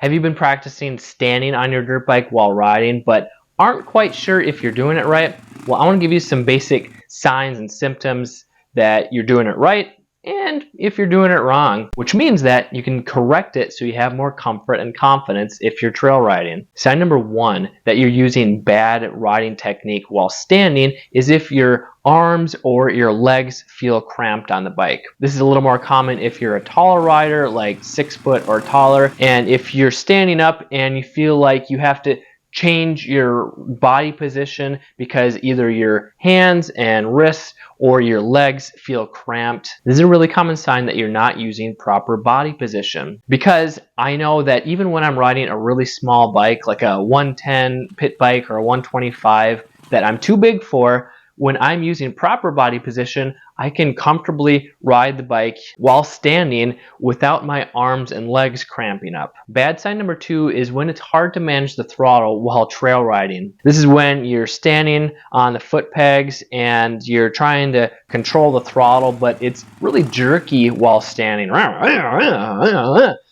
Have you been practicing standing on your dirt bike while riding, but aren't quite sure if you're doing it right? Well, I want to give you some basic signs and symptoms that you're doing it right and if you're doing it wrong, which means that you can correct it so you have more comfort and confidence if you're trail riding. Sign number one that you're using bad riding technique while standing is if your arms or your legs feel cramped on the bike. This is a little more common if you're a taller rider, like 6 foot or taller, and if you're standing up and you feel like you have to change your body position because either your hands and wrists or your legs feel cramped. This is a really common sign that you're not using proper body position. Because I know that even when I'm riding a really small bike, like a 110 pit bike or a 125 that I'm too big for, when I'm using proper body position, I can comfortably ride the bike while standing without my arms and legs cramping up. Bad sign number two is when it's hard to manage the throttle while trail riding. This is when you're standing on the foot pegs and you're trying to control the throttle, but it's really jerky while standing.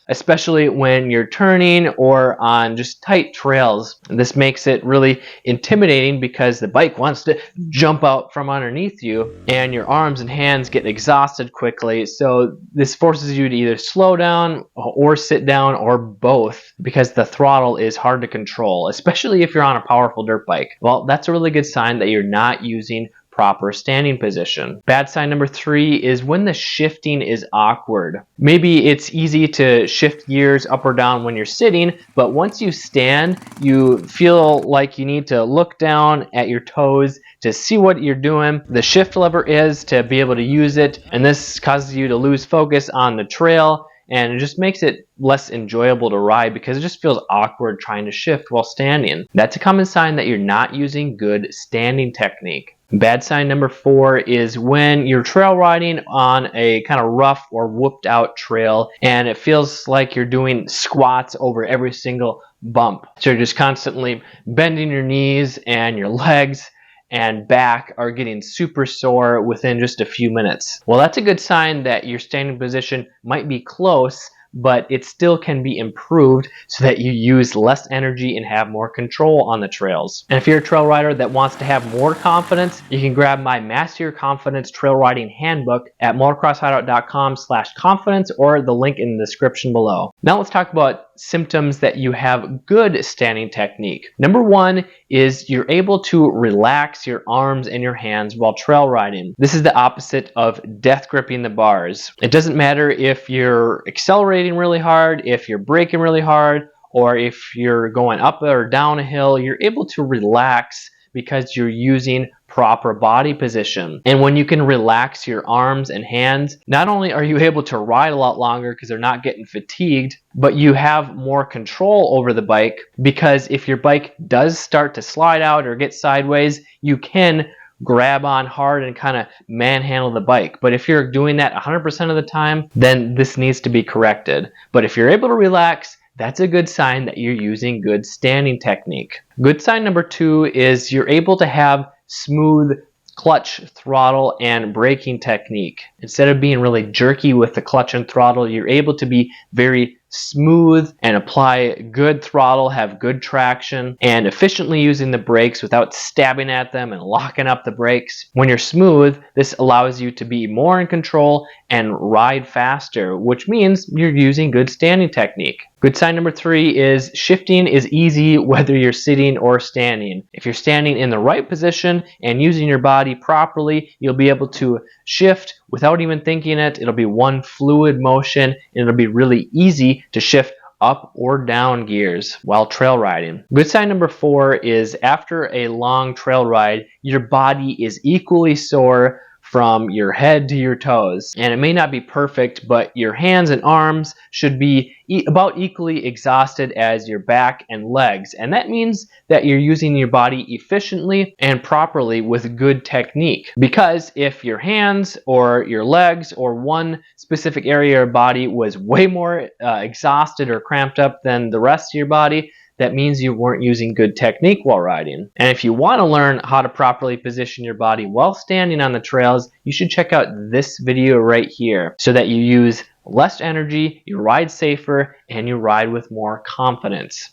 Especially when you're turning or on just tight trails. This makes it really intimidating because the bike wants to jump out from underneath you and your arms and hands get exhausted quickly. So this forces you to either slow down or sit down or both because the throttle is hard to control, especially if you're on a powerful dirt bike. Well, that's a really good sign that you're not using proper standing position. Bad sign number three is when the shifting is awkward. Maybe it's easy to shift gears up or down when you're sitting, but once you stand, you feel like you need to look down at your toes to see what you're doing. The shift lever is to be able to use it, and this causes you to lose focus on the trail, and it just makes it less enjoyable to ride because it just feels awkward trying to shift while standing. That's a common sign that you're not using good standing technique. Bad sign number four is when you're trail riding on a kind of rough or whooped out trail and it feels like you're doing squats over every single bump. So you're just constantly bending your knees and your legs and back are getting super sore within just a few minutes. Well, that's a good sign that your standing position might be close, but it still can be improved so that you use less energy and have more control on the trails. And if you're a trail rider that wants to have more confidence, you can grab my Master Your Confidence Trail Riding Handbook at motocrosshideout.com/confidence or the link in the description below. Now let's talk about symptoms that you have good standing technique. Number one is you're able to relax your arms and your hands while trail riding. This is the opposite of death gripping the bars. It doesn't matter if you're accelerating really hard, if you're braking really hard, or if you're going up or down a hill, you're able to relax because you're using proper body position. And when you can relax your arms and hands, not only are you able to ride a lot longer because they're not getting fatigued, but you have more control over the bike because if your bike does start to slide out or get sideways, you can grab on hard and kind of manhandle the bike. But if you're doing that 100% of the time, then this needs to be corrected. But if you're able to relax, that's a good sign that you're using good standing technique. Good sign number two is you're able to have smooth clutch, throttle, and braking technique. Instead of being really jerky with the clutch and throttle, you're able to be very smooth and apply good throttle, have good traction, and efficiently using the brakes without stabbing at them and locking up the brakes. When you're smooth, this allows you to be more in control and ride faster, which means you're using good standing technique. Good sign number three is shifting is easy whether you're sitting or standing. If you're standing in the right position and using your body properly, you'll be able to shift without even thinking it. It'll be one fluid motion and it'll be really easy to shift up or down gears while trail riding. Good sign number four is after a long trail ride, your body is equally sore from your head to your toes. And it may not be perfect, but your hands and arms should be about equally exhausted as your back and legs. And that means that you're using your body efficiently and properly with good technique. Because if your hands or your legs or one specific area of your body was way more exhausted or cramped up than the rest of your body, that means you weren't using good technique while riding. And if you want to learn how to properly position your body while standing on the trails, you should check out this video right here so that you use less energy, you ride safer, and you ride with more confidence.